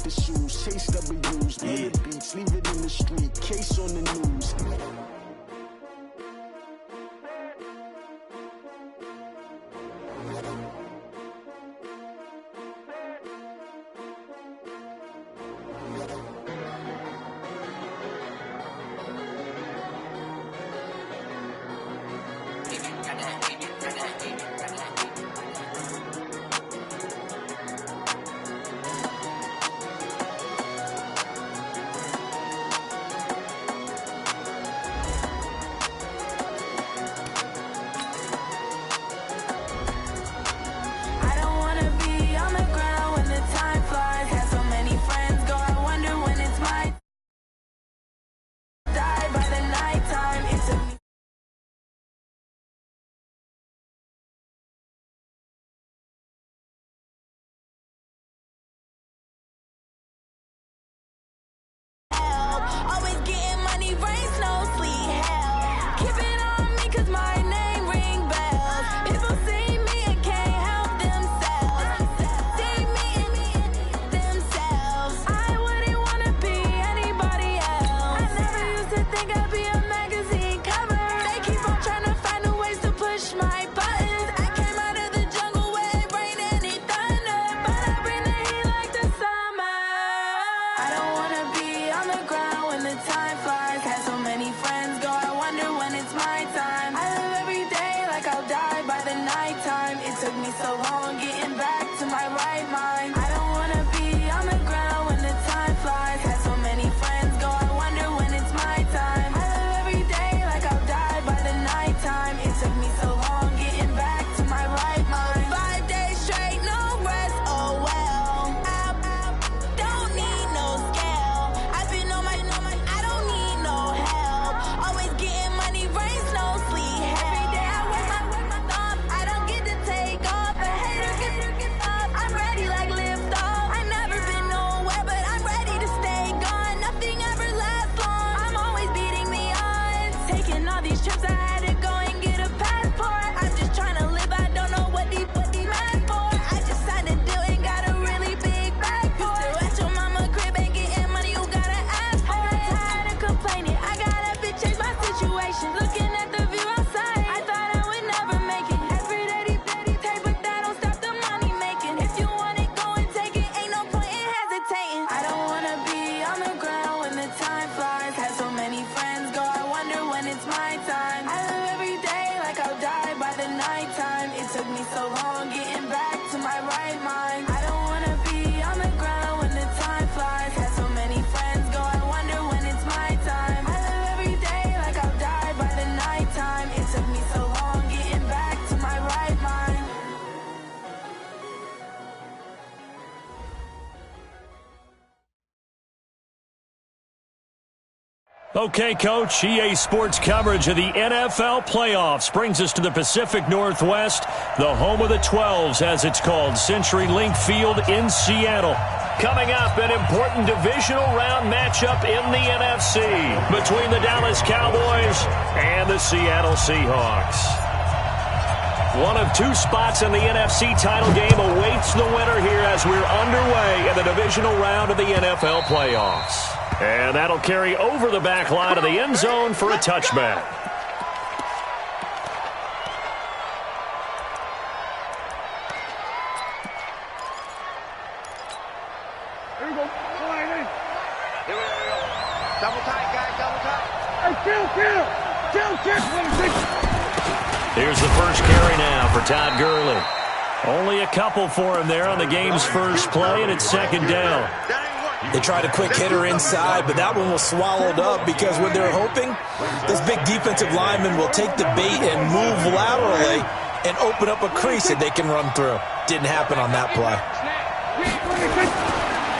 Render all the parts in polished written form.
the shoes, chase W's, yeah. The beats, leave it in the street, case on the news. Okay, Coach, EA Sports coverage of the NFL playoffs brings us to the Pacific Northwest, the home of the 12s, as it's called, CenturyLink Field in Seattle. Coming up, an important divisional round matchup in the NFC between the Dallas Cowboys and the Seattle Seahawks. One of two spots in the NFC title game awaits the winner here as we're underway in the divisional round of the NFL playoffs. And that'll carry over the back line of the end zone for a touchback. Here we go. Here we go. Double tight, guys. Double tight. Hey, kill. Here's the first carry now for Todd Gurley. Only a couple for him there on the game's first play, and it's second down. They tried a quick hitter inside, but that one was swallowed up because what they're hoping, this big defensive lineman will take the bait and move laterally and open up a crease that they can run through. Didn't happen on that play.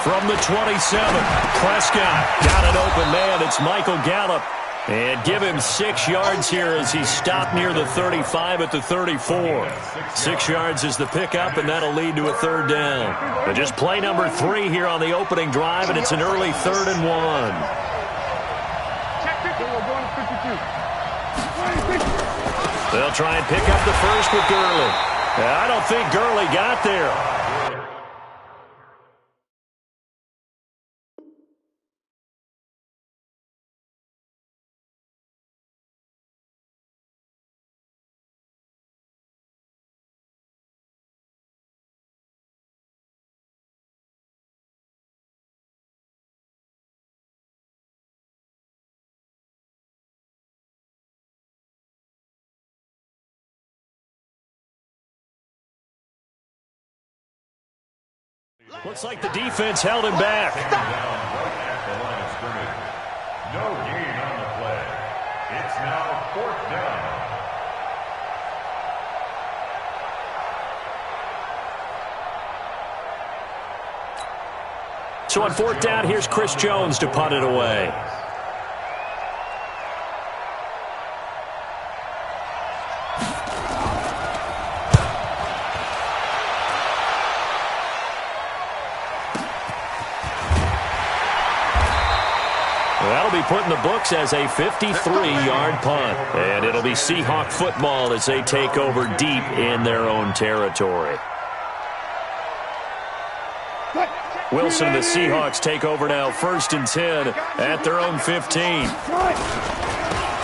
From the 27, Prescott got an open man. It's Michael Gallup. And give him 6 yards here as he's stopped near the 35 at the 34. 6 yards is the pickup, and that'll lead to a third down. But just play number 3 here on the opening drive, and it's an early 3rd and 1. They'll try and pick up the first with Gurley. I don't think Gurley got there. Looks like the defense held him back. No gain on the play. It's now 4th down. So on 4th down, here's Chris Jones to punt it away. That'll be put in the books as a 53-yard punt. And it'll be Seahawk football as they take over deep in their own territory. Wilson and the Seahawks take over now, 1st and 10 at their own 15.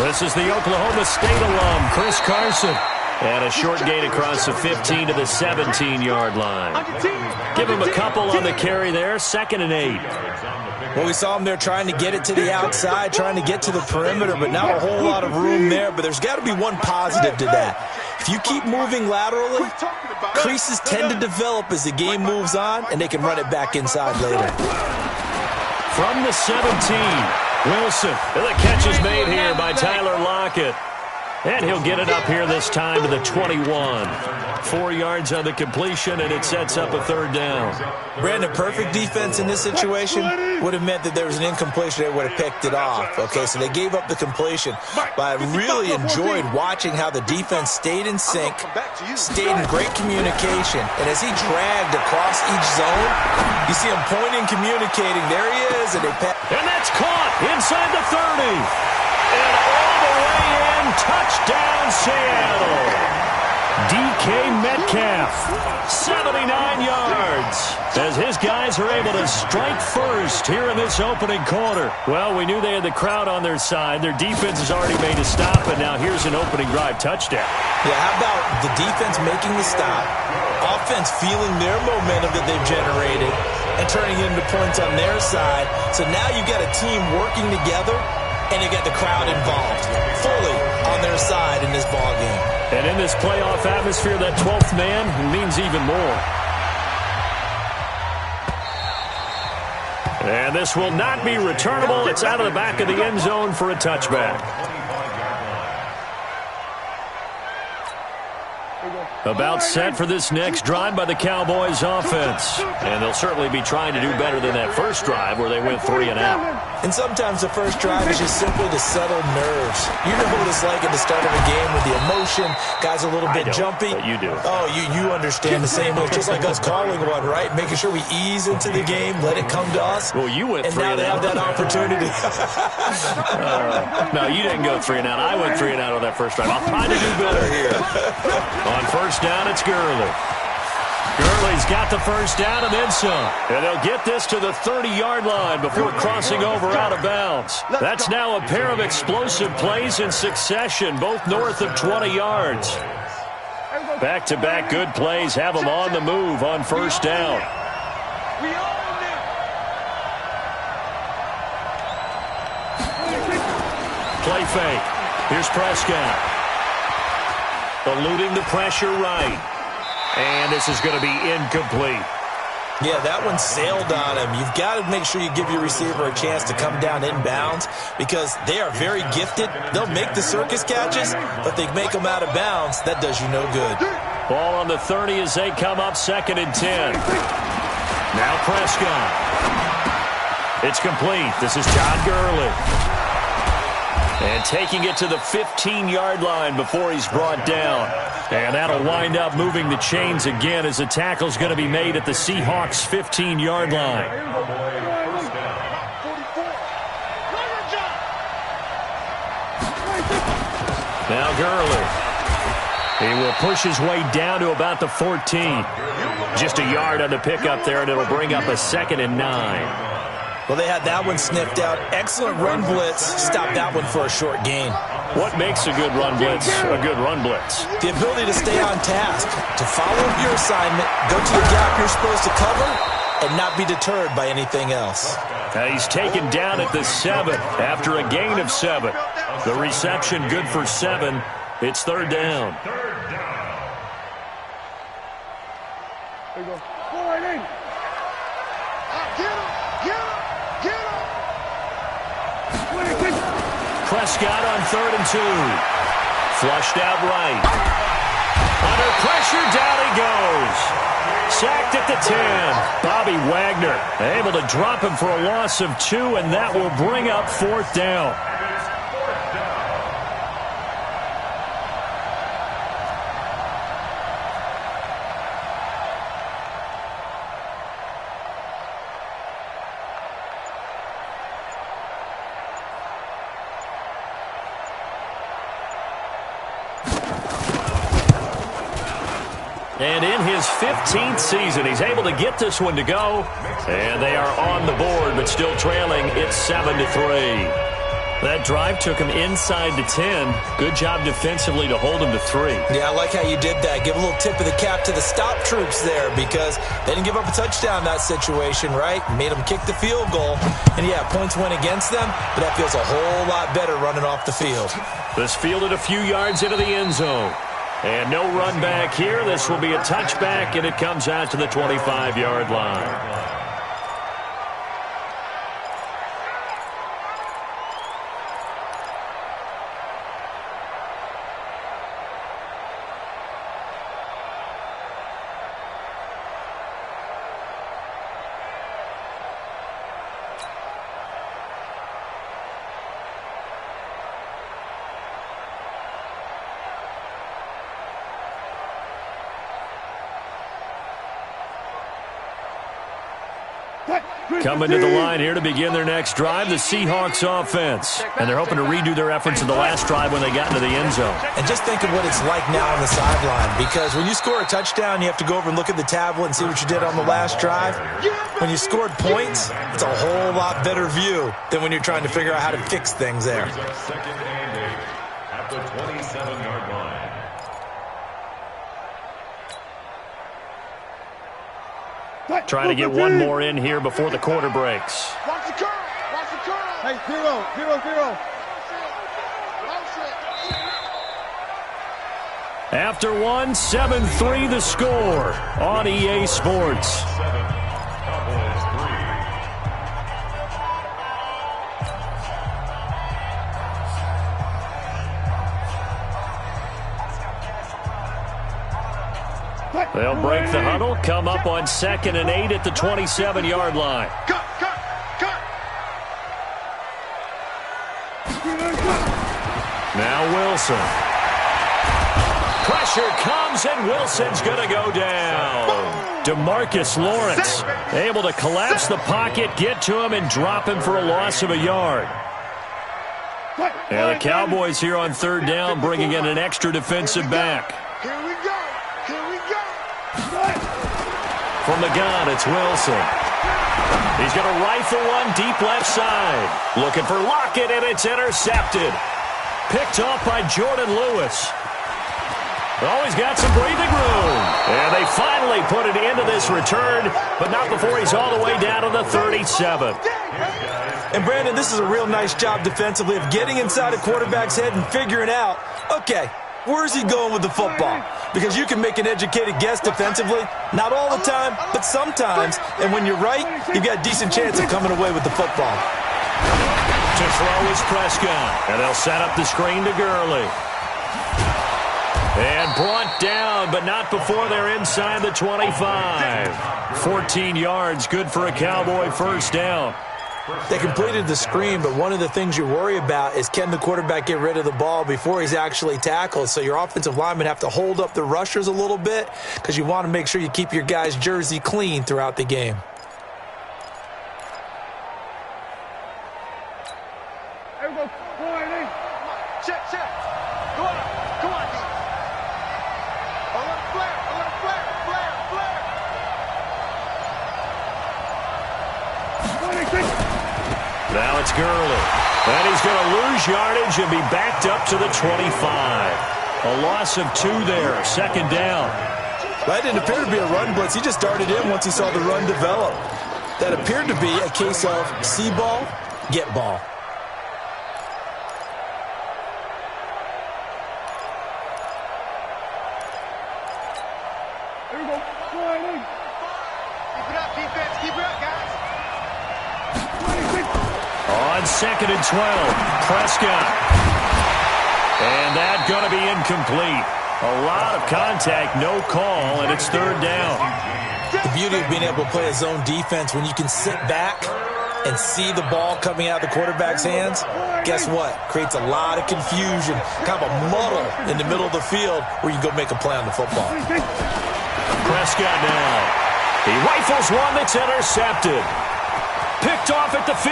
This is the Oklahoma State alum, Chris Carson. And a short gain across the 15 to the 17-yard line. Give him a couple on the carry there, 2nd and 8. Well, we saw him there trying to get it to the outside, trying to get to the perimeter, but not a whole lot of room there. But there's got to be one positive to that. If you keep moving laterally, creases tend to develop as the game moves on, and they can run it back inside later. From the 17, Wilson. And the catch is made here by Tyler Lockett. And he'll get it up here this time to the 21. 4 yards on the completion, and it sets up a 3rd down. Brandon, perfect defense in this situation would have meant that there was an incompletion. They would have picked it off. Okay, so they gave up the completion. But I really enjoyed watching how the defense stayed in sync, stayed in great communication. And as he dragged across each zone, you see him pointing, communicating. There he is. And that's caught inside the 30. And all the way in, touchdown Seattle. DK Metcalf, 79 yards, as his guys are able to strike first here in this opening quarter. Well, we knew they had the crowd on their side. Their defense has already made a stop, and now here's an opening drive touchdown. Yeah, how about the defense making the stop, offense feeling their momentum that they've generated, and turning it into points on their side. So now you've got a team working together, and you got the crowd involved fully on their side in this ballgame. And in this playoff atmosphere, that 12th man means even more. And this will not be returnable. It's out of the back of the end zone for a touchback. About set for this next drive by the Cowboys offense. And they'll certainly be trying to do better than that first drive where they went 3 and out. And sometimes the first drive is just simply to settle nerves. You know what it's like at the start of a game with the emotion, guys a little bit jumpy. But you do. Oh, you understand the same way. Just like us calling one, right? Making sure we ease into the game, let it come to us. Well, you went 3 and out. And now they have that opportunity. No, you didn't go 3 and out. I went 3 and out on that first drive. I'll try to do better here. On first down, it's Gurley. Gurley's got the first down and then some. And they'll get this to the 30-yard line before crossing over out of bounds. That's now a pair of explosive plays in succession, both north of 20 yards. Back-to-back good plays have them on the move on first down. Play fake. Here's Prescott. Eluding the pressure right. And this is going to be incomplete. Yeah, that one sailed on him. You've got to make sure you give your receiver a chance to come down inbounds because they are very gifted. They'll make the circus catches, but they make them out of bounds. That does you no good. Ball on the 30 as they come up 2nd and 10. Now Prescott. It's complete. This is Todd Gurley. And taking it to the 15-yard line before he's brought down. And that'll wind up moving the chains again as the tackle's going to be made at the Seahawks' 15-yard line. Now Gurley. He will push his way down to about the 14. Just a yard on the pickup there, and it'll bring up a 2nd and 9. Well, they had that one sniffed out. Excellent run blitz. Stop that one for a short gain. What makes a good run blitz a good run blitz? The ability to stay on task, to follow your assignment, go to the gap you're supposed to cover, and not be deterred by anything else. He's taken down at the 7 after a gain of 7. The reception good for 7. It's 3rd down. Prescott on 3rd and 2. Flushed out right. Under pressure, down he goes. Sacked at the 10. Bobby Wagner able to drop him for a loss of 2, and that will bring up 4th down. And in his 15th season, he's able to get this one to go. And they are on the board, but still trailing. It's 7-3. That drive took him inside to 10. Good job defensively to hold him to 3. Yeah, I like how you did that. Give a little tip of the cap to the stop troops there, because they didn't give up a touchdown in that situation, right? Made them kick the field goal. And, yeah, points went against them, but that feels a whole lot better running off the field. This fielded a few yards into the end zone. And no run back here. This will be a touchback, and it comes out to the 25-yard line. Coming to the line here to begin their next drive, the Seahawks offense. And they're hoping to redo their efforts in the last drive when they got into the end zone. And just think of what it's like now on the sideline, because when you score a touchdown, you have to go over and look at the tablet and see what you did on the last drive. When you scored points, it's a whole lot better view than when you're trying to figure out how to fix things there. Second and 8 at the 27-yard line. Trying to get one more in here before the quarter breaks. Watch the curl. Watch the curl. Hey, 0-0-0. After one, 7-3 the score on EA Sports. 7, Cowboys 3. They'll break the huddle, come up on 2nd and 8 at the 27-yard line. Cut. Now Wilson. Pressure comes, and Wilson's going to go down. DeMarcus Lawrence able to collapse the pocket, get to him, and drop him for a loss of a yard. And the Cowboys here on 3rd down, bringing in an extra defensive back. Here we go. From the gun, it's Wilson. He's going to rifle one deep left side. Looking for Lockett, and it's intercepted. Picked off by Jordan Lewis. Oh, he's got some breathing room. And they finally put it into this return, but not before he's all the way down to the 37. And, Brandon, this is a real nice job defensively of getting inside a quarterback's head and figuring out, okay, where's he going with the football? Because you can make an educated guess defensively. Not all the time, but sometimes. And when you're right, you've got a decent chance of coming away with the football. To throw is Prescott. And they'll set up the screen to Gurley. And brought down, but not before they're inside the 25. 14 yards, good for a Cowboy first down. They completed the screen, but one of the things you worry about is, can the quarterback get rid of the ball before he's actually tackled? So your offensive linemen have to hold up the rushers a little bit, because you want to make sure you keep your guy's jersey clean throughout the game. There we go. Check. Go on, D. A little flare. Now it's Gurley. And he's going to lose yardage and be backed up to the 25. A loss of 2 there, 2nd down. That didn't appear to be a run blitz. He just darted in once he saw the run develop. That appeared to be a case of see ball, get ball. There we go. Keep it up, defense. Keep it up, guys. on 2nd and 12. Prescott. And that's going to be incomplete. A lot of contact, no call, and it's 3rd down. The beauty of being able to play a zone defense when you can sit back and see the ball coming out of the quarterback's hands, guess what? Creates a lot of confusion, kind of a muddle in the middle of the field where you can go make a play on the football. Prescott now. He rifles one that's intercepted. Picked off at the 15.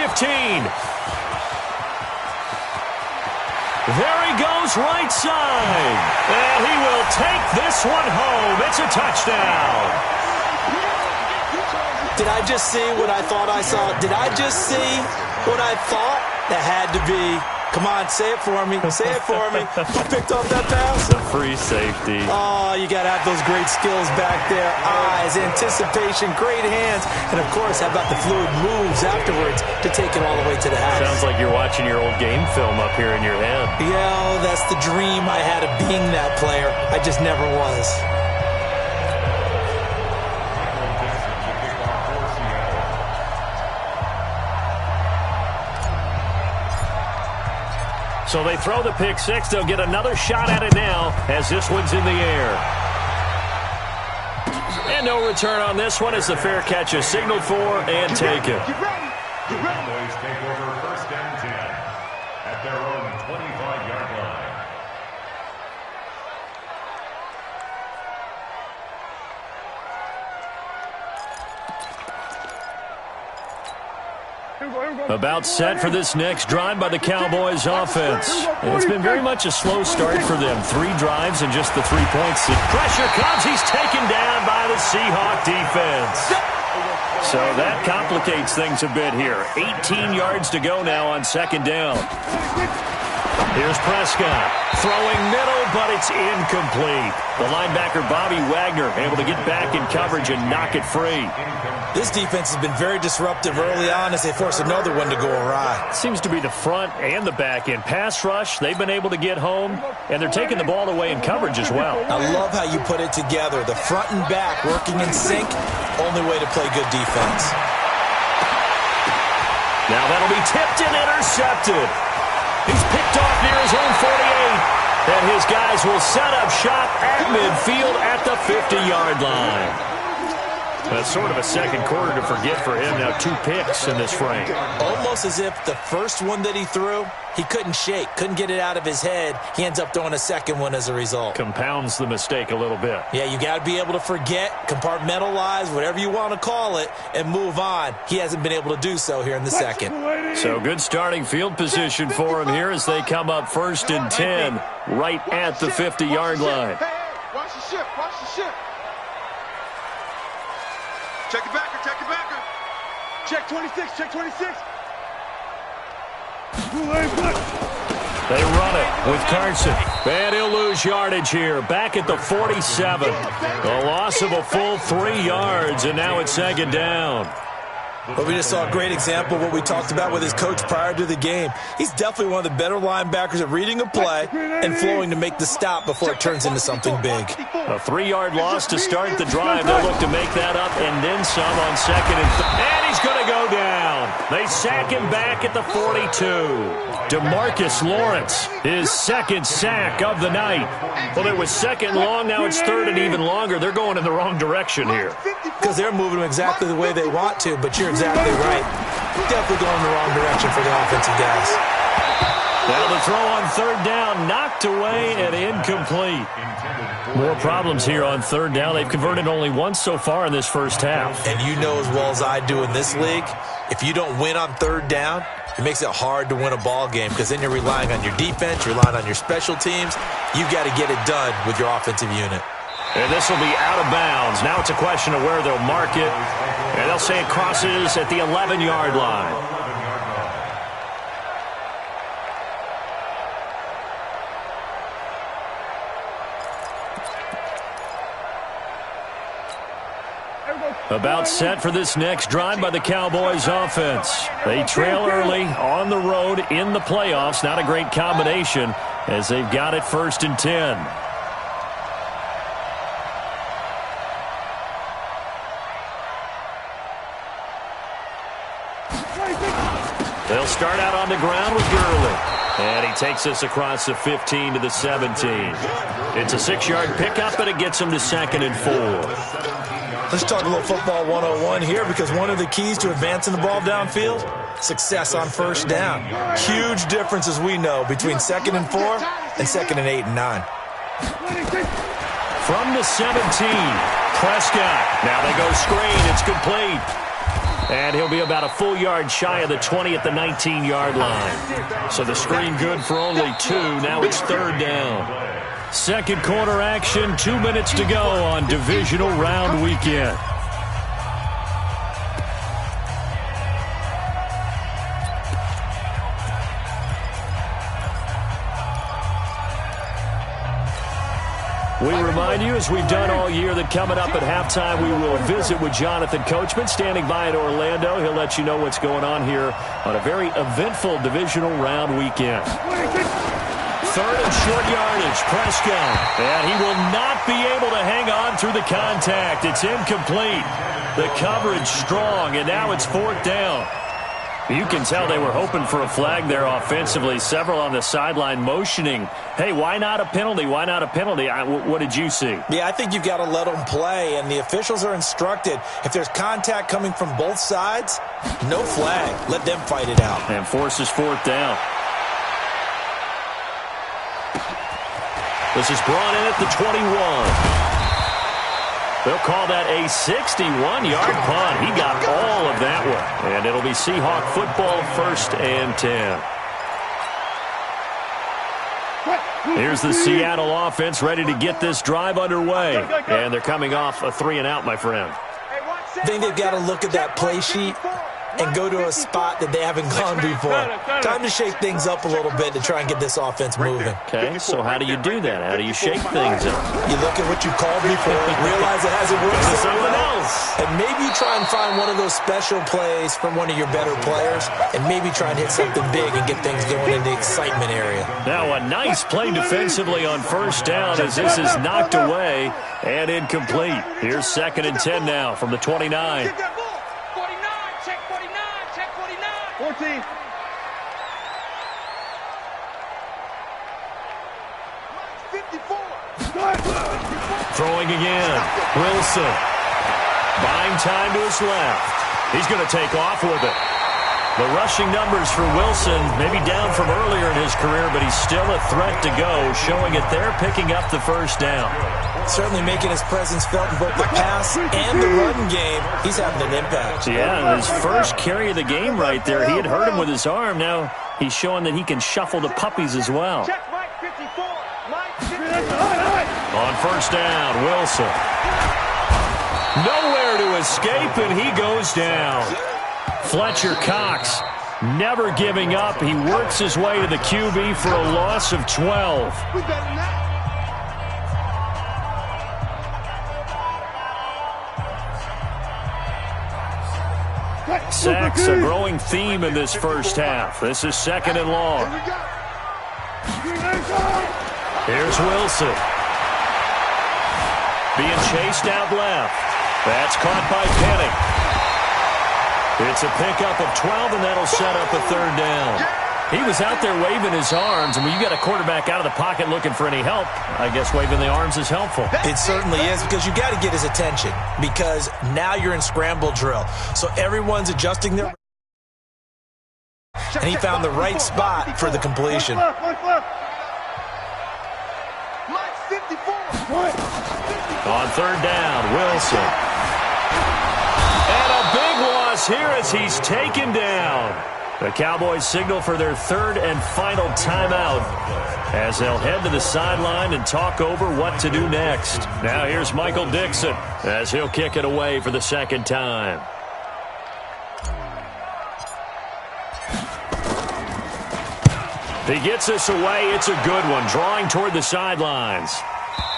There he goes right side. And he will take this one home. It's a touchdown. Did I just see what I thought I saw? Did I just see what I thought? That had to be. Come on, say it for me. Say it for me. Who picked off that pass? The free safety. Oh, you got to have those great skills back there. Eyes, anticipation, great hands. And, of course, how about the fluid moves afterwards to take it all the way to the house? Sounds like you're watching your old game film up here in your head. Yeah, that's the dream I had of being that player. I just never was. So they throw the pick six. They'll get another shot at it now as this one's in the air. And no return on this one as the fair catch is signaled for and taken. Cowboys take over 1st and 10 at their own 25-yard line. About set for this next drive by the Cowboys offense. And it's been very much a slow start for them. 3 drives and just the 3 points. Pressure comes. He's taken down by the Seahawk defense. So that complicates things a bit here. 18 yards to go now on 2nd down. Here's Prescott. Throwing middle, but it's incomplete. The linebacker, Bobby Wagner, able to get back in coverage and knock it free. This defense has been very disruptive early on as they force another one to go awry. Seems to be the front and the back end. Pass rush, they've been able to get home, and they're taking the ball away in coverage as well. I love how you put it together. The front and back working in sync, only way to play good defense. Now that'll be tipped and intercepted. He's picked off near his own 48. And his guys will set up shop at midfield at the 50-yard line. That's sort of a second quarter to forget for him. Now 2 picks in this frame. Almost as if the first one that he threw, he couldn't shake, couldn't get it out of his head. He ends up throwing a second one as a result. Compounds the mistake a little bit. Yeah, you got to be able to forget, compartmentalize, whatever you want to call it, and move on. He hasn't been able to do so here in the second. So good starting field position for him here as they come up 1st and 10 right at the 50-yard line. Watch the ship, watch the ship. Check it backer, check it backer. Check 26, check 26. They run it with Carson. And he'll lose yardage here. Back at the 47. A loss of a full 3 yards, and now it's 2nd down. But we just saw a great example of what we talked about with his coach prior to the game. He's definitely one of the better linebackers at reading a play and flowing to make the stop before it turns into something big. A 3-yard loss to start the drive. They'll look to make that up and then some on 2nd and he's going to go down. They sack him back at the 42. DeMarcus Lawrence, his 2nd sack of the night. Well, it was 2nd long. Now it's 3rd and even longer. They're going in the wrong direction here. Because they're moving him exactly the way they want to, but you're exactly right. Definitely going in the wrong direction for the offensive guys. Now the throw on 3rd down, knocked away and incomplete. More problems here on 3rd down. They've converted only once so far in this first half. And you know as well as I do in this league, if you don't win on 3rd down, it makes it hard to win a ball game because then you're relying on your defense, you're relying on your special teams. You've got to get it done with your offensive unit. And this will be out of bounds. Now it's a question of where they'll mark it. And they'll say it crosses at the 11-yard line. About set for this next drive by the Cowboys offense. They trail early on the road in the playoffs. Not a great combination as they've got it 1st and 10. They'll start out on the ground with Gurley. And he takes us across the 15 to the 17. It's a 6-yard pickup, and it gets him to 2nd and 4. Let's talk a little football 101 here, because one of the keys to advancing the ball downfield, success on first down. Huge difference, as we know, between 2nd and 4 and 2nd and 8 and 9. From the 17, Prescott. Now they go screen. It's complete. And he'll be about a full yard shy of the 20 at the 19-yard line. So the screen good for only 2. Now it's 3rd down. Second quarter action, 2 minutes to go on divisional round weekend. We remind you, as we've done all year, that coming up at halftime, we will visit with Jonathan Coachman, standing by in Orlando. He'll let you know what's going on here on a very eventful divisional round weekend. 3rd and short yardage, Prescott. And he will not be able to hang on through the contact. It's incomplete. The coverage strong, and now it's 4th down. You can tell they were hoping for a flag there offensively. Several on the sideline motioning, hey, why not a penalty? Why not a penalty? What did you see? Yeah, I think you've got to let them play, and the officials are instructed, if there's contact coming from both sides, no flag. Let them fight it out. And forces 4th down. This is brought in at the 21. They'll call that a 61-yard punt. He got all of that one. And it'll be Seahawk football, 1st and 10. Here's the Seattle offense ready to get this drive underway. And they're coming off a 3-and-out, my friend. I think they've got to look at that play sheet and go to a spot that they haven't gone before. Time to shake things up a little bit to try and get this offense moving. Okay, so how do you do that? How do you shake things up? You look at what you called before, realize it hasn't worked so someone well, else. and maybe you try and find one of those special plays from one of your better players, and maybe try and hit something big and get things going in the excitement area. Now a nice play defensively on 1st down as this is knocked away and incomplete. Here's 2nd and 10 now from the 29. 14. Throwing again. Wilson. Buying time to his left. He's going to take off with it. The rushing numbers for Wilson maybe down from earlier in his career, but he's still a threat to go, showing it there, picking up the 1st down. Certainly making his presence felt in both the pass and the run game. He's having an impact. Yeah, his first carry of the game right there. He had hurt him with his arm. Now he's showing that he can shuffle the puppies as well. On 1st down, Wilson. Nowhere to escape, and he goes down. Fletcher Cox never giving up. He works his way to the QB for a loss of 12. Sacks a growing theme in this first half. This is 2nd and long. Here's Wilson. Being chased out left. That's caught by Penning. It's a pickup of 12, and that'll set up a 3rd down. He was out there waving his arms, and when you got a quarterback out of the pocket looking for any help, I guess waving the arms is helpful. It certainly is, because you got to get his attention, because now you're in scramble drill. So everyone's adjusting their... And he found the right spot for the completion. On 3rd down, Wilson. And a big loss here as he's taken down. The Cowboys signal for their 3rd and final timeout as they'll head to the sideline and talk over what to do next. Now here's Michael Dixon as he'll kick it away for the 2nd time. He gets this away. It's a good one, drawing toward the sidelines.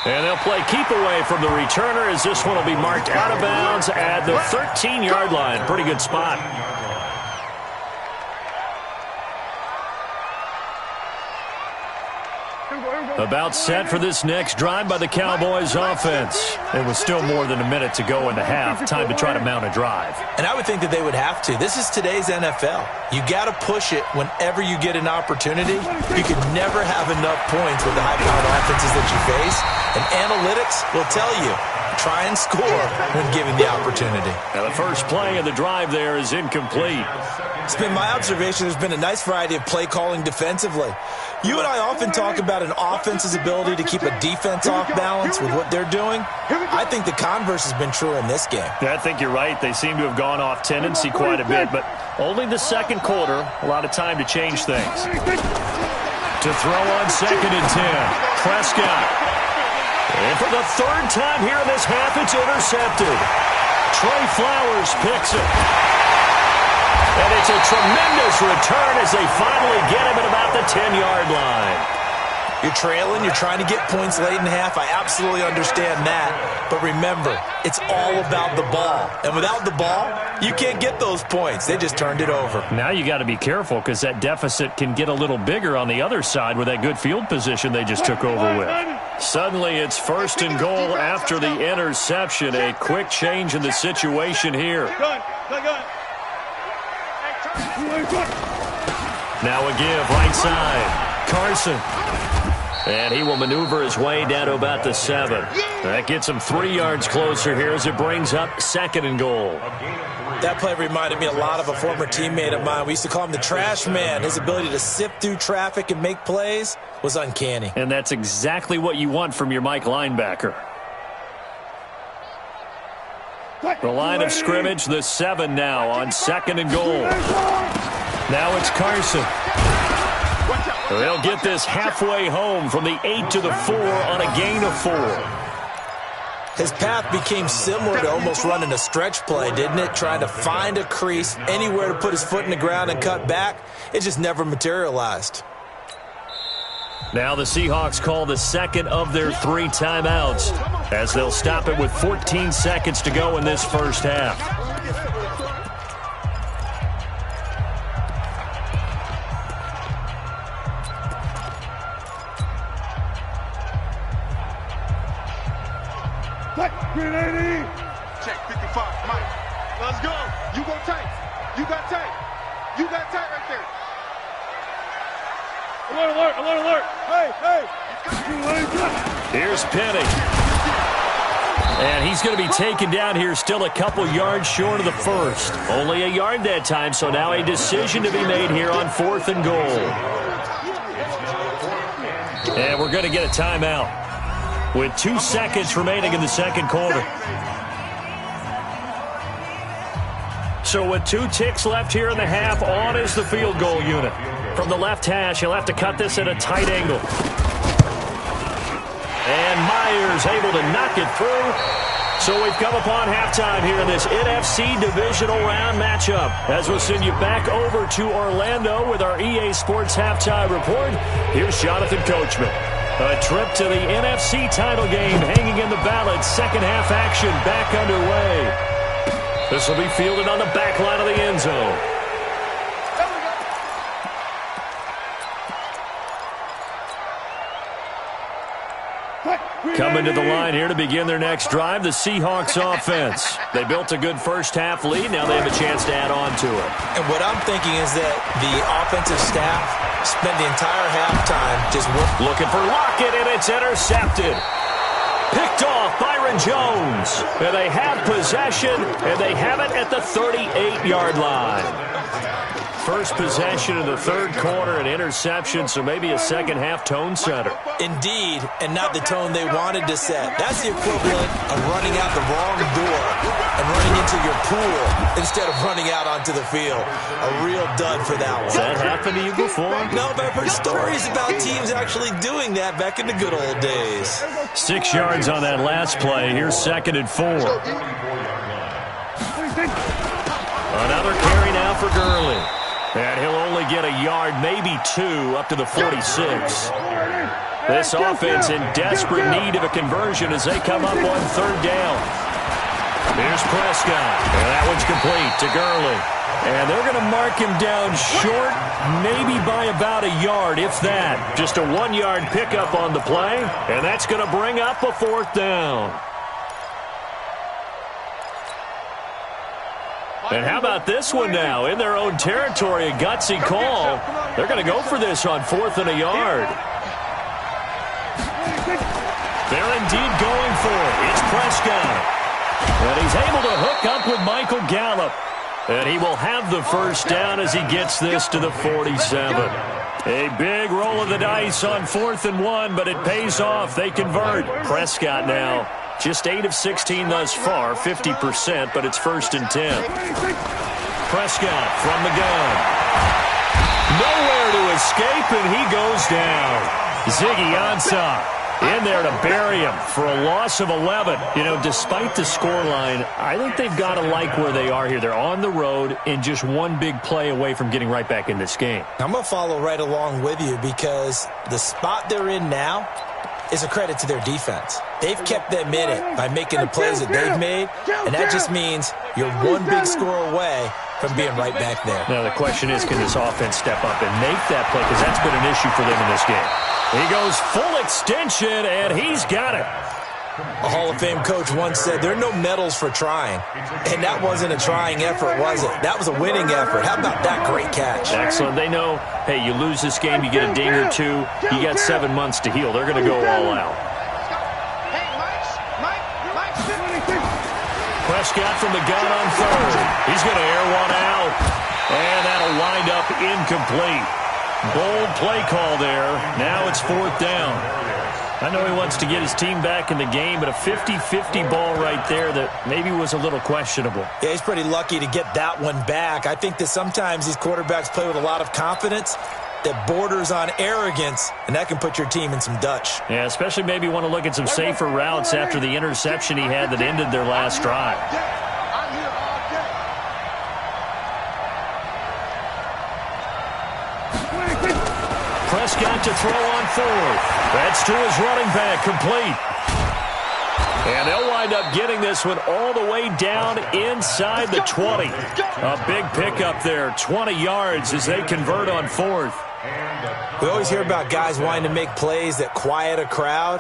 And they'll play keep away from the returner as this one will be marked out of bounds at the 13-yard line. Pretty good spot. Here we go. About set for this next drive by the Cowboys offense. It was still more than a minute to go in the half. Time to try to mount a drive. And I would think that they would have to. This is today's NFL. You got to push it whenever you get an opportunity. You can never have enough points with the high-powered offenses that you face. And analytics will tell you, try and score when given the opportunity. Now the first play of the drive there is incomplete. It's been my observation there's been a nice variety of play calling defensively. You and I often talk about an offense's ability to keep a defense off balance with what they're doing. I think the converse has been true in this game. Yeah, I think you're right. They seem to have gone off tendency quite a bit, but only the second quarter, a lot of time to change things. To throw on 2nd and 10, Prescott. And for the third time here in this half, it's intercepted. Trey Flowers picks it. And it's a tremendous return as they finally get him at about the 10-yard line. You're trailing, you're trying to get points late in half. I absolutely understand that. But remember, it's all about the ball. And without the ball, you can't get those points. They just turned it over. Now you got to be careful because that deficit can get a little bigger on the other side with that good field position they just took over with. Suddenly it's 1st and goal after the interception. A quick change in the situation here. Now a give right side. Carson. And he will maneuver his way down to about the 7. That gets him 3 yards closer here as it brings up 2nd and goal. That play reminded me a lot of a former teammate of mine. We used to call him the trash man. His ability to sift through traffic and make plays was uncanny. And that's exactly what you want from your Mike linebacker. The line of scrimmage, the 7 now on 2nd and goal. Now it's Carson. They'll get this halfway home from the 8 to the 4 on a gain of 4. His path became similar to almost running a stretch play, didn't it? Trying to find a crease, anywhere to put his foot in the ground and cut back. It just never materialized. Now the Seahawks call the 2nd of their 3 timeouts as they'll stop it with 14 seconds to go in this first half. Check 55, Mike. Let's go. You go tight. You got tight. You got tight right there. Alert, alert, alert, alert. Hey, hey. Here's Penny. And he's going to be taken down here still a couple yards short of the first. Only a yard that time, so now a decision to be made here on 4th and goal. And we're going to get a timeout with 2 seconds remaining in the second quarter. So with 2 ticks left here in the half, on is the field goal unit. From the left hash, he'll have to cut this at a tight angle. And Myers able to knock it through. So we've come upon halftime here in this NFC Divisional Round matchup. As we'll send you back over to Orlando with our EA Sports Halftime Report, here's Jonathan Coachman. A trip to the NFC title game hanging in the balance. Second half action back underway. This will be fielded on the back line of the end zone. Coming to the line here to begin their next drive, the Seahawks offense. They built a good first half lead. Now they have a chance to add on to it. And what I'm thinking is that the offensive staff spent the entire halftime just looking for Lockett, and it's intercepted. Picked off Byron Jones. And they have possession, and they have it at the 38-yard line. First possession of the third quarter, an interception, so maybe a second half tone setter. Indeed, and not the tone they wanted to set. That's the equivalent of running out the wrong door and running into your pool instead of running out onto the field. A real dud for that one. Has that happened to you before? No, but I've heard stories about teams actually doing that back in the good old days. 6 yards on that last play. Here's 2nd and 4. Another carry now for Gurley. And he'll only get a yard, maybe 2, up to the 46. This offense in desperate need of a conversion as they come up on 3rd down. Here's Prescott. And that one's complete to Gurley. And they're going to mark him down short, maybe by about a yard, if that. Just a 1-yard pickup on the play, and that's going to bring up a 4th down. And how about this one now? In their own territory, a gutsy call. They're going to go for this on 4th and a yard. They're indeed going for it. It's Prescott. And he's able to hook up with Michael Gallup. And he will have the 1st down as he gets this to the 47. A big roll of the dice on 4th and 1, but it pays off. They convert. Prescott now just 8 of 16 thus far, 50%, but it's 1st and 10. Prescott from the gun. Nowhere to escape, and he goes down. Ziggy Ansah in there to bury him for a loss of 11. You know, despite the scoreline, I think they've got to like where they are here. They're on the road and just one big play away from getting right back in this game. I'm going to follow right along with you because the spot they're in now is a credit to their defense. They've kept them in it by making the plays that they've made, and that just means you're one big score away from being right back there. Now, the question is, can this offense step up and make that play? Because that's been an issue for them in this game. He goes full extension, and he's got it. A Hall of Fame coach once said, there are no medals for trying. And that wasn't a trying effort, was it? That was a winning effort. How about that great catch? Excellent. They know, hey, you lose this game, you get a ding or two, you got 7 months to heal. They're going to go all out. Prescott from the gun on 3rd. He's going to air one out, and that'll wind up incomplete. Bold play call there. Now it's 4th down. I know he wants to get his team back in the game, but a 50-50 ball right there that maybe was a little questionable. Yeah, he's pretty lucky to get that one back. I think that sometimes these quarterbacks play with a lot of confidence that borders on arrogance, and that can put your team in some Dutch. Yeah, especially maybe want to look at some safer routes after the interception he had that ended their last drive. Prescott to throw on 4th. That's to his running back, complete. And they'll wind up getting this one all the way down inside the 20. A big pickup there, 20 yards as they convert on 4th. We always hear about guys wanting to make plays that quiet a crowd.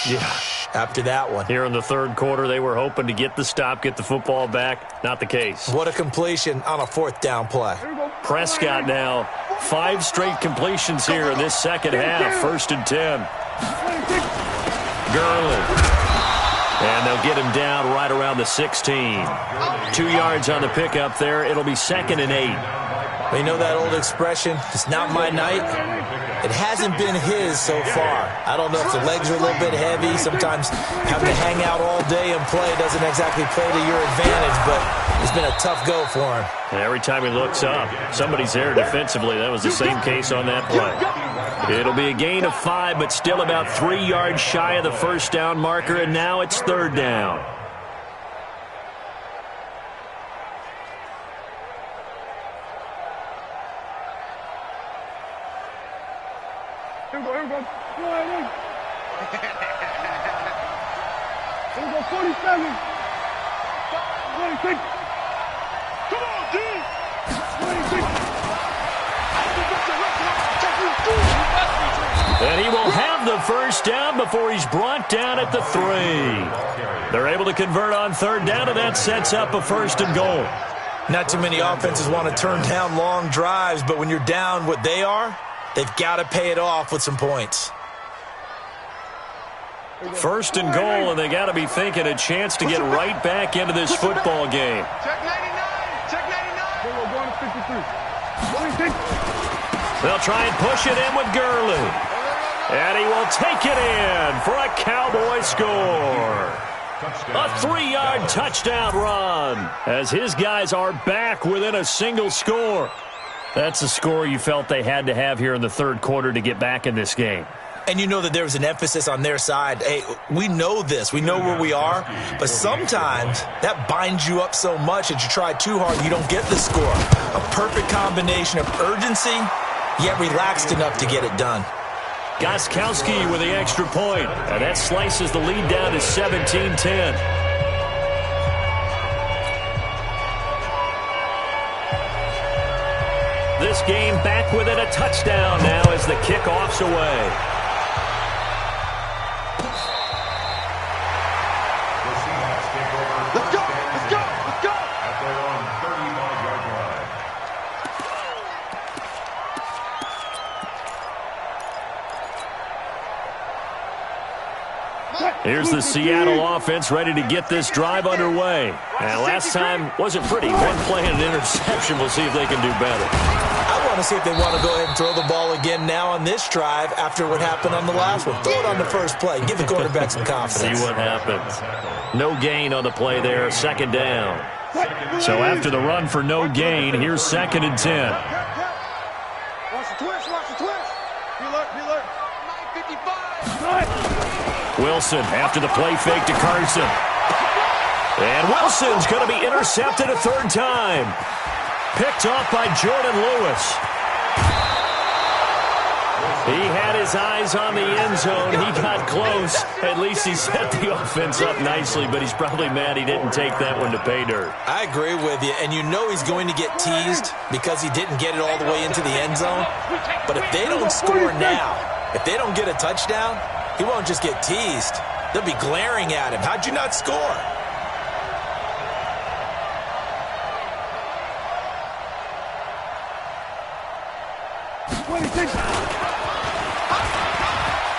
Yeah. After that one. Here in the 3rd quarter, they were hoping to get the stop, get the football back. Not the case. What a completion on a 4th down play. Prescott now, 5 straight completions here in this second half. 1st and 10. Gurley. And they'll get him down right around the 16. 2 yards on the pickup there. It'll be 2nd and 8. Well, you know that old expression, it's not my night? It hasn't been his so far. I don't know if the legs are a little bit heavy. Sometimes having to hang out all day and play doesn't exactly play to your advantage, but it's been a tough go for him. And every time he looks up, somebody's there defensively. That was the same case on that play. It'll be a gain of 5, but still about 3 yards shy of the 1st down marker, and now it's 3rd down. Here we go. Go ahead. Here we go, 47. 26. Come on, D. 26. And he will have the 1st down before he's brought down at the 3. They're able to convert on 3rd down, and that sets up a 1st and goal. Not too many offenses want to turn down long drives, but when you're down what they are, they've got to pay it off with some points. 1st and goal, and they got to be thinking a chance to get right back into this football game. Check 99. Check 99. We're going to 53. 26. They'll try and push it in with Gurley. And he will take it in for a Cowboy score. A 3-yard touchdown run as his guys are back within a single score. That's the score you felt they had to have here in the 3rd quarter to get back in this game. And you know that there was an emphasis on their side. Hey, we know this. We know where we are. But sometimes that binds you up so much that you try too hard, you don't get the score. A perfect combination of urgency, yet relaxed enough to get it done. Gostkowski with the extra point. And that slices the lead down to 17-10. This game back within a touchdown now as the kickoff's away. Let's go! Let's go! Let's go! At their own 35-yard line. Here's the Seattle offense ready to get this drive underway. Now, last time wasn't pretty. One play and an interception. We'll see if they can do better. I want to see if they want to go ahead and throw the ball again now on this drive after what happened on the last one. Throw it on the first play. Give the quarterback some confidence. See what happens. No gain on the play there. Second down. So after the run for no gain, here's 2nd and 10. Watch the twist, watch the twist. Be alert, be alert. 955. Wilson after the play fake to Carson. And Wilson's going to be intercepted a third time. Picked off by Jordan Lewis. He had his eyes on the end zone. He got close. At least he set the offense up nicely, but he's probably mad he didn't take that one to pay dirt. I agree with you, and you know he's going to get teased because he didn't get it all the way into the end zone. But if they don't score now, if they don't get a touchdown, he won't just get teased. They'll be glaring at him. How'd you not score?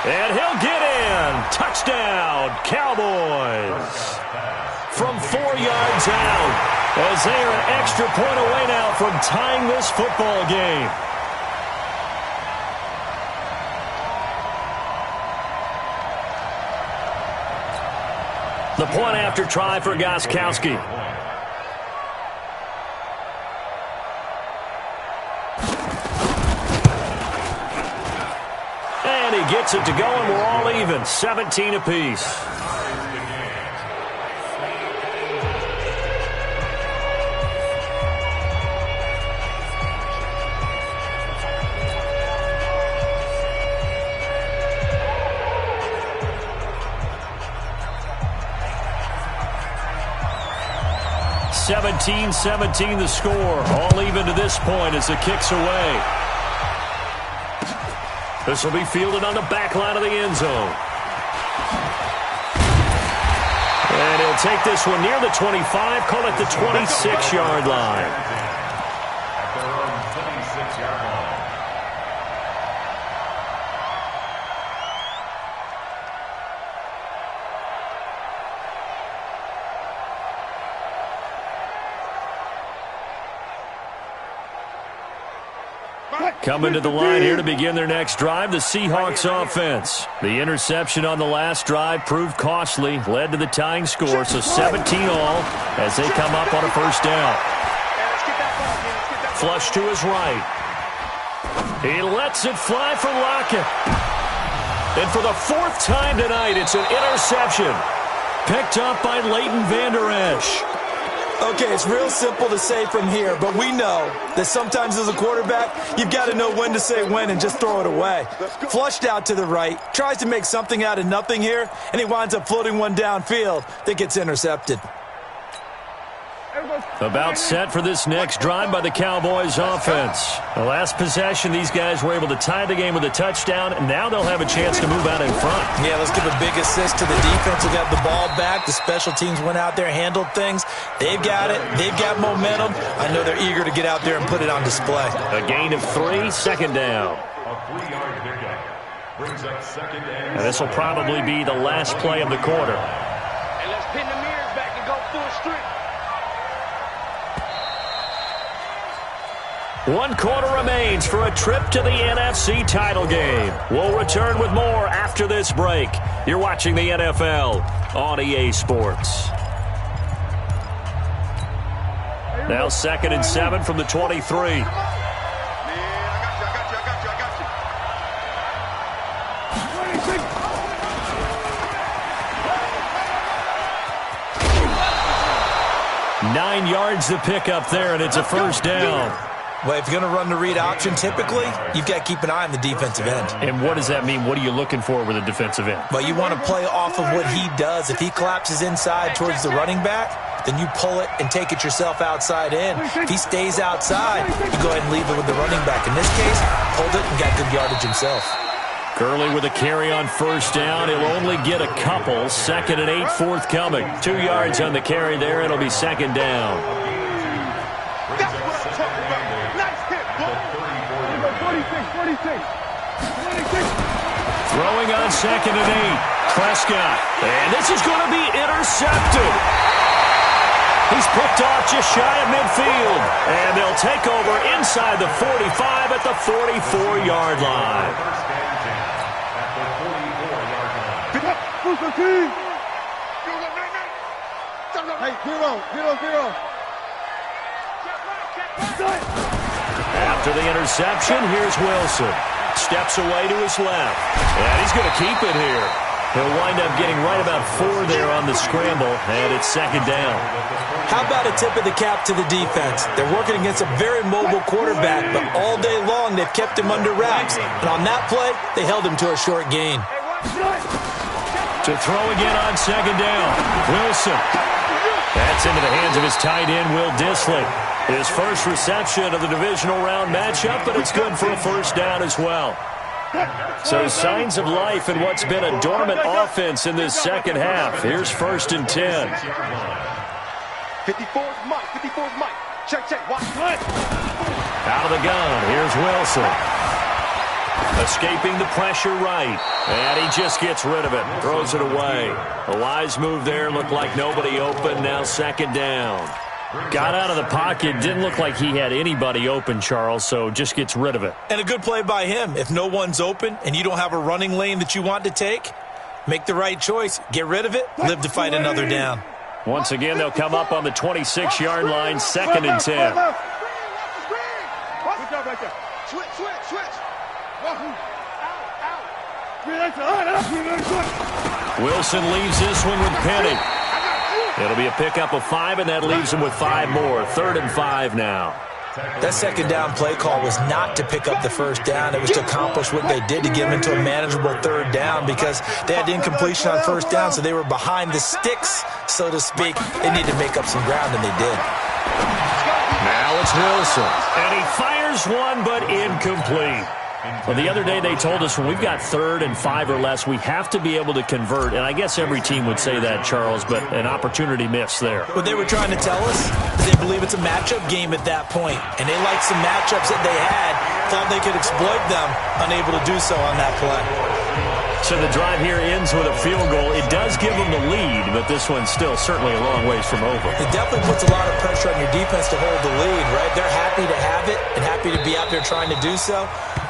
And he'll get in. Touchdown, Cowboys. From 4 yards out, as they are an extra point away now from tying this football game. The point after try for Gostkowski. And he gets it to go, and we're all even, 17 apiece. (17-17) the score. All even to this point as the kick's away. This will be fielded on the back line of the end zone. And he'll take this one near the 25, call it the 26-yard line. At their own 26-yard line. Coming to the line here to begin their next drive, the Seahawks offense. The interception on the last drive proved costly, led to the tying score, so 17 all as they come up on a first down. Flush to his right. He lets it fly for Lockett. And for the 4th time tonight, it's an interception. Picked up by Leighton Vander Esch. Okay, it's real simple to say from here, but we know that sometimes as a quarterback, you've got to know when to say when and just throw it away. Flushed out to the right, tries to make something out of nothing here, and he winds up floating one downfield that gets intercepted. About set for this next drive by the Cowboys offense. The last possession, these guys were able to tie the game with a touchdown, and now they'll have a chance to move out in front. Yeah, let's give a big assist to the defense who got the ball back. The special teams went out there, handled things. They've got it. They've got momentum. I know they're eager to get out there and put it on display. A gain of 3, second down. A 3-yard pickup brings up 2nd and And this will probably be the last play of the quarter. And let's pin the mirrors back and go full strength. 1 quarter remains for a trip to the NFC title game. We'll return with more after this break. You're watching the NFL on EA Sports. Now 2nd and 7 from the 23. Nine yards to pick up there, and it's a first down. Well, if you're going to run the read option, typically, you've got to keep an eye on the defensive end. And what does that mean? What are you looking for with a defensive end? Well, you want to play off of what he does. If he collapses inside towards the running back, then you pull it and take it yourself outside in. If he stays outside, you go ahead and leave it with the running back. In this case, pulled it and got good yardage himself. Gurley with a carry on first down. He'll only get a couple. 2nd and 8 forthcoming. 2 yards on the carry there. It'll be 2nd down. That's what I'm talking about. Nice hit, boy. 46. Throwing on 2nd and 8. Prescott. And this is going to be intercepted. He's picked off just shy of midfield. And they'll take over inside the 45 at the 44-yard line. Hey, zero. After the interception, here's Wilson. Steps away to his left. And he's going to keep it here. He'll wind up getting right about 4 there on the scramble, and it's 2nd down. How about a tip of the cap to the defense? They're working against a very mobile quarterback, but all day long they've kept him under wraps. And on that play, they held him to a short gain. To throw again on 2nd down. Wilson. That's into the hands of his tight end, Will Dissly. His first reception of the divisional round matchup, but it's good for a first down as well. So signs of life in what's been a dormant offense in this second half. Here's 1st and 10. 54's Mike. Check. Watch. Out of the gun. Here's Wilson. Escaping the pressure right. And he just gets rid of it. Throws it away. A wise move there. Looked like nobody open. Now 2nd down. Got out of the pocket. Didn't look like he had anybody open, Charles, so just gets rid of it. And a good play by him. If no one's open and you don't have a running lane that you want to take, make the right choice. Get rid of it. Live to fight another down. Once again, they'll come up on the 26-yard line, 2nd and 10. Good job right there. Switch. Wilson leaves this one with Penny. It'll be a pickup of 5, and that leaves him with 5 more. 3rd and 5 now. That 2nd down play call was not to pick up the first down. It was to accomplish what they did to get them into a manageable 3rd down because they had incompletion on 1st down, so they were behind the sticks, so to speak. They needed to make up some ground, and they did. Now it's Wilson. And he fires one, but incomplete. Well, the other day they told us when we've got 3rd and 5 or less, we have to be able to convert. And I guess every team would say that, Charles, but an opportunity missed there. What they were trying to tell us is they believe it's a matchup game at that point. And they liked some matchups that they had, thought they could exploit them, unable to do so on that play. So the drive here ends with a field goal. It does give them the lead, but this one's still certainly a long ways from over. It definitely puts a lot of pressure on your defense to hold the lead, right? They're happy to have it and happy to be out there trying to do so.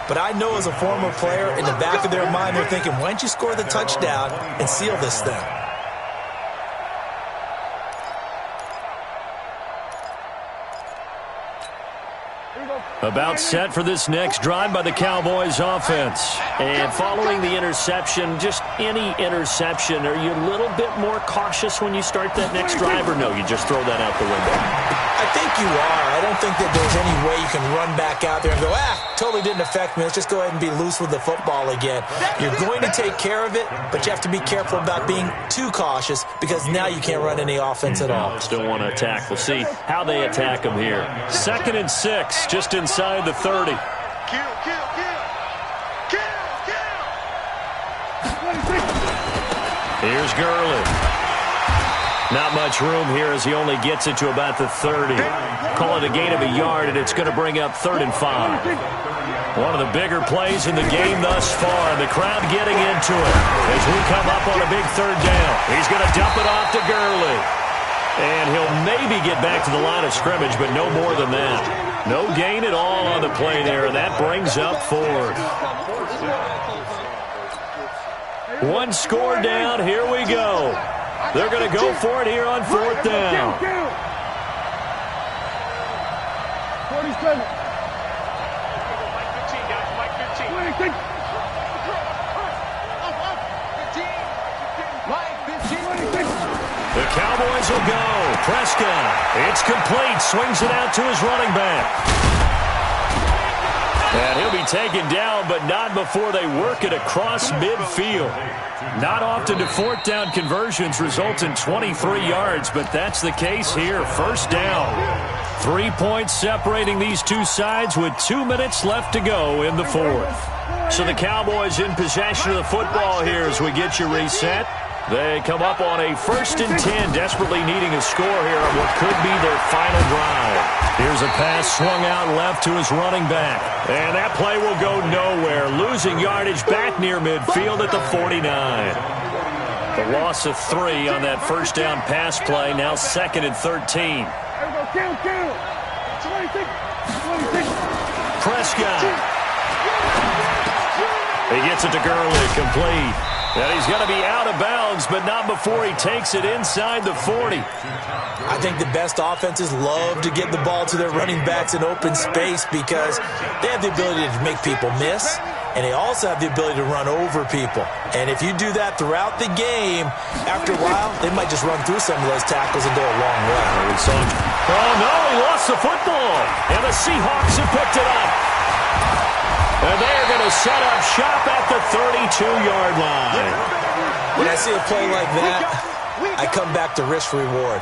But I know as a former player, in the back of their mind, they're thinking, why don't you score the touchdown and seal this thing? About set for this next drive by the Cowboys offense. And following the interception, just any interception, are you a little bit more cautious when you start that next drive, or no, you just throw that out the window? I think you are. I don't think that there's any way you can run back out there and go, totally didn't affect me. Let's just go ahead and be loose with the football again. You're going to take care of it, but you have to be careful about being too cautious because now you can't run any offense at all. Still want to attack. We'll see how they attack them here. 2nd and 6, just inside the 30. Kill. Here's Gurley. Not much room here as he only gets it to about the 30. Call it a gain of a yard, and it's going to bring up 3rd and 5. One of the bigger plays in the game thus far. The crowd getting into it as we come up on a big 3rd down. He's going to dump it off to Gurley. And he'll maybe get back to the line of scrimmage, but no more than that. No gain at all on the play there, and that brings up 4th. One score down. Here we go. They're going to go for it here on 4th down. 47. Mike 15, guys. Mike 15. 15. The Cowboys will go. Prescott. It's complete. Swings it out to his running back. And he'll be be taken down, but not before they work it across midfield. Not often do fourth down conversions result in 23 yards, but that's the case here. First down. 3 points separating these two sides with 2 minutes left to go in the fourth. So the Cowboys in possession of the football here as we get you reset. They come up on a 1st and 10, desperately needing a score here on what could be their final drive. Here's a pass swung out left to his running back. And that play will go nowhere, losing yardage back near midfield at the 49. The loss of 3 on that first down pass play, now 2nd and 13. Prescott. He gets it to Gurley, complete. And he's going to be out of bounds, but not before he takes it inside the 40. I think the best offenses love to get the ball to their running backs in open space because they have the ability to make people miss, and they also have the ability to run over people. And if you do that throughout the game, after a while, they might just run through some of those tackles and go a long way. Oh, no, he lost the football. And the Seahawks have picked it up. And they're going to set up shop at the 32-yard line. When I see a play like that, I come back to risk-reward.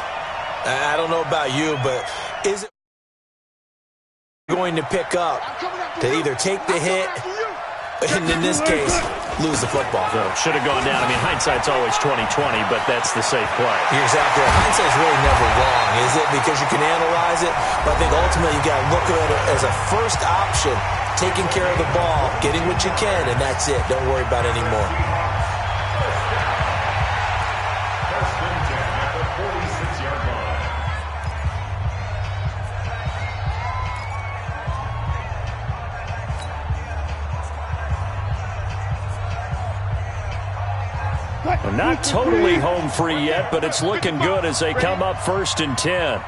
I don't know about you, but is it going to pick up to either take the hit, and in this case, lose the football? So should have gone down. I mean, hindsight's always 20/20, but that's the safe play. You're exactly right. Hindsight's really never wrong, is it? Because you can analyze it, but I think ultimately you got to look at it as a first option, taking care of the ball, getting what you can, and that's it. Don't worry about it anymore. Well, not totally home free yet, but it's looking good as they come up 1st and 10.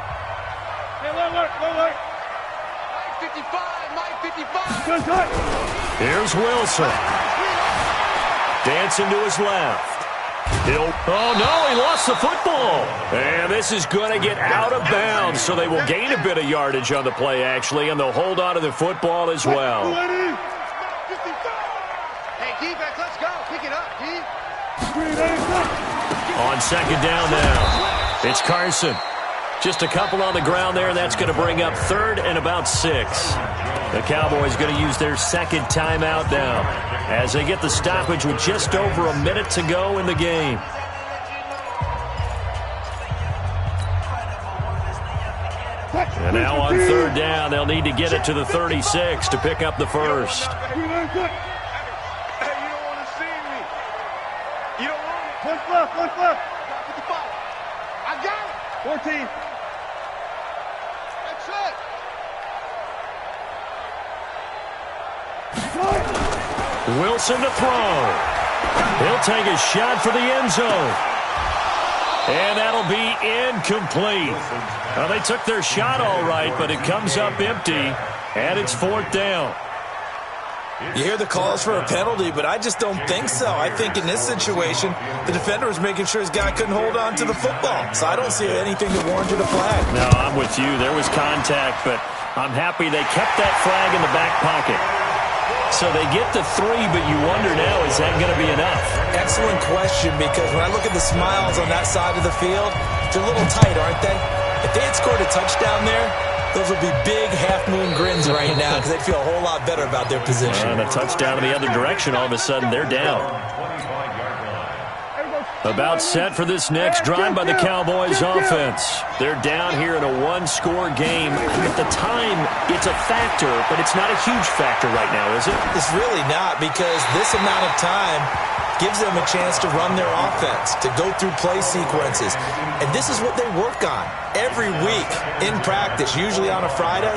Here's Wilson. Dancing to his left. Oh, no, he lost the football. And this is going to get out of bounds, so they will gain a bit of yardage on the play, actually, and they'll hold on to the football as well. Hey, defense, let's go. Pick it up, D. On 2nd down now, it's Carson. Just a couple on the ground there, and that's going to bring up 3rd and about 6. The Cowboys going to use their 2nd timeout now as they get the stoppage with just over a minute to go in the game. And now on 3rd down, they'll need to get it to the 36 to pick up the first. Look. I got it. 14. That's it. Wilson to throw. He'll take a shot for the end zone. And that'll be incomplete. Well, they took their shot all right, but it comes up empty, and it's 4th down. You hear the calls for a penalty, but I just don't think so. I think in this situation, the defender was making sure his guy couldn't hold on to the football. So I don't see anything that warranted a flag. No, I'm with you. There was contact, but I'm happy they kept that flag in the back pocket. So they get the 3, but you wonder now, is that going to be enough? Excellent question, because when I look at the smiles on that side of the field, they're a little tight, aren't they? If they had scored a touchdown there, those would be big half-moon grins right now because they'd feel a whole lot better about their position. And a touchdown in the other direction, all of a sudden they're down. About set for this next drive by the Cowboys offense. They're down here in a 1-score game. At the time, it's a factor, but it's not a huge factor right now, is it? It's really not, because this amount of time gives them a chance to run their offense, to go through play sequences. And this is what they work on every week in practice, usually on a Friday.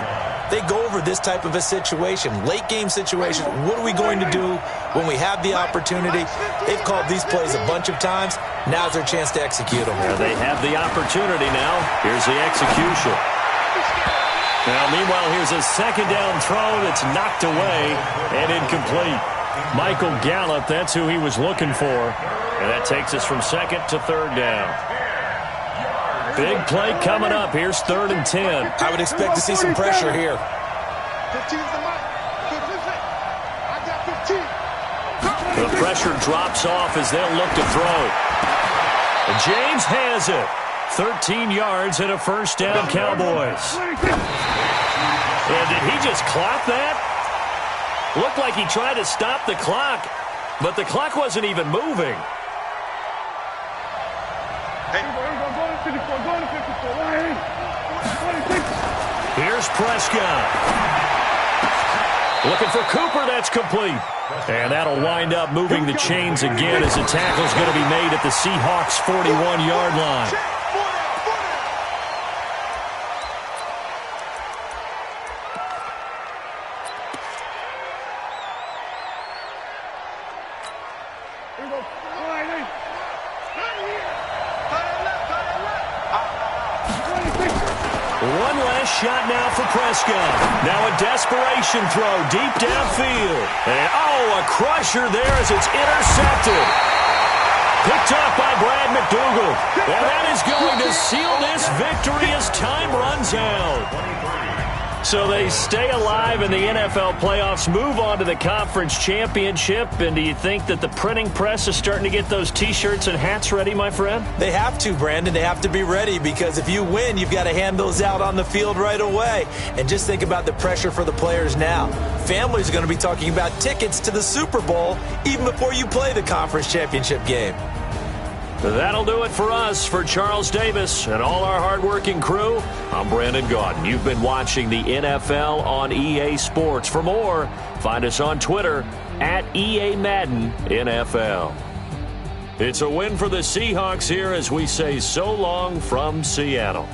They go over this type of a situation, late game situation. What are we going to do when we have the opportunity? They've called these plays a bunch of times. Now's their chance to execute them. Yeah, they have the opportunity now. Here's the execution. Now, meanwhile, here's a 2nd down throw that's knocked away and incomplete. Michael Gallup, that's who he was looking for. And that takes us from 2nd to 3rd down. Big play coming up. Here's 3rd and 10. I would expect to see some pressure here. 15's the mark. The pressure drops off as they'll look to throw. And James has it. 13 yards and a first down, Cowboys. And did he just clock that? Looked like he tried to stop the clock, but the clock wasn't even moving. Here's Prescott. Looking for Cooper, that's complete. And that'll wind up moving the chains again as the tackle's going to be made at the Seahawks' 41-yard line. One last shot now for Prescott. Now a desperation throw deep downfield. And, a crusher there as it's intercepted. Picked off by Brad McDougal. And that is going to seal this victory as time runs out. So they stay alive in the NFL playoffs, move on to the conference championship. And do you think that the printing press is starting to get those T-shirts and hats ready, my friend? They have to, Brandon. They have to be ready because if you win, you've got to hand those out on the field right away. And just think about the pressure for the players now. Families are going to be talking about tickets to the Super Bowl even before you play the conference championship game. That'll do it for us. For Charles Davis and all our hardworking crew, I'm Brandon Gaudin. You've been watching the NFL on EA Sports. For more, find us on Twitter at EA Madden NFL. It's a win for the Seahawks here as we say so long from Seattle.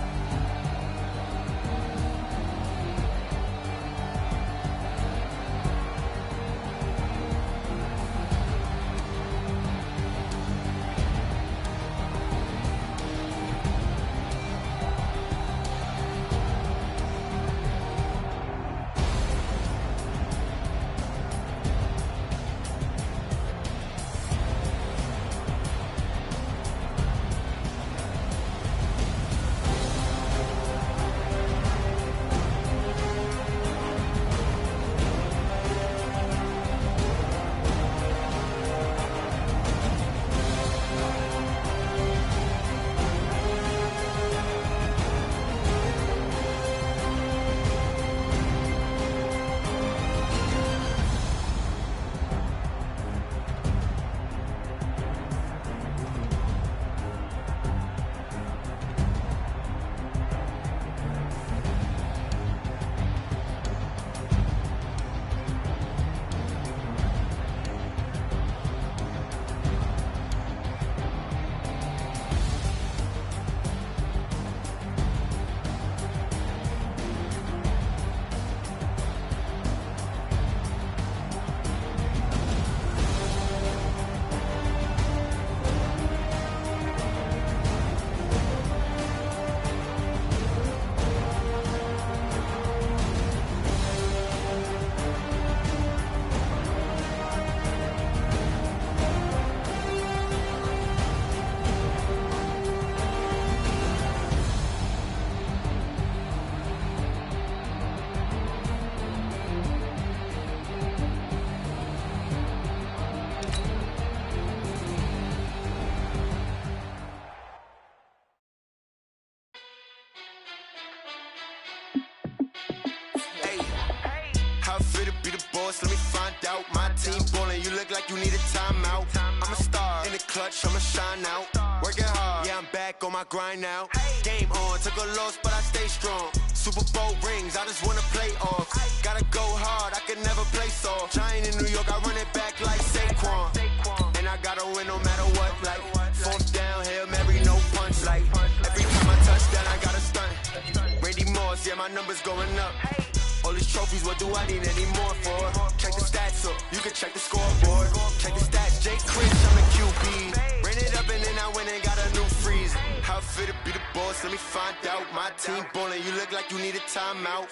Let me find out. My team ballin', you look like you need a timeout. I'm a star in the clutch, I'ma shine out. Working hard, yeah, I'm back on my grind now. Game on, took a loss, but I stay strong. Super Bowl rings, I just wanna play off. Gotta go hard, I can never play soft. Giant in New York, I run it back like Saquon. And I gotta win no matter what, like fourth down, Hail Mary, no punch. Like every time I touch down, I gotta stunt. Randy Moss, yeah, my numbers going up. All these trophies, what do I need any more for? Check the stats up, you can check the scoreboard. Check the stats, Jake Chris, I'm the QB. Ran it up and then I went and got a new freeze. How fit to be the boss, let me find out. My team ballin', you look like you need a timeout.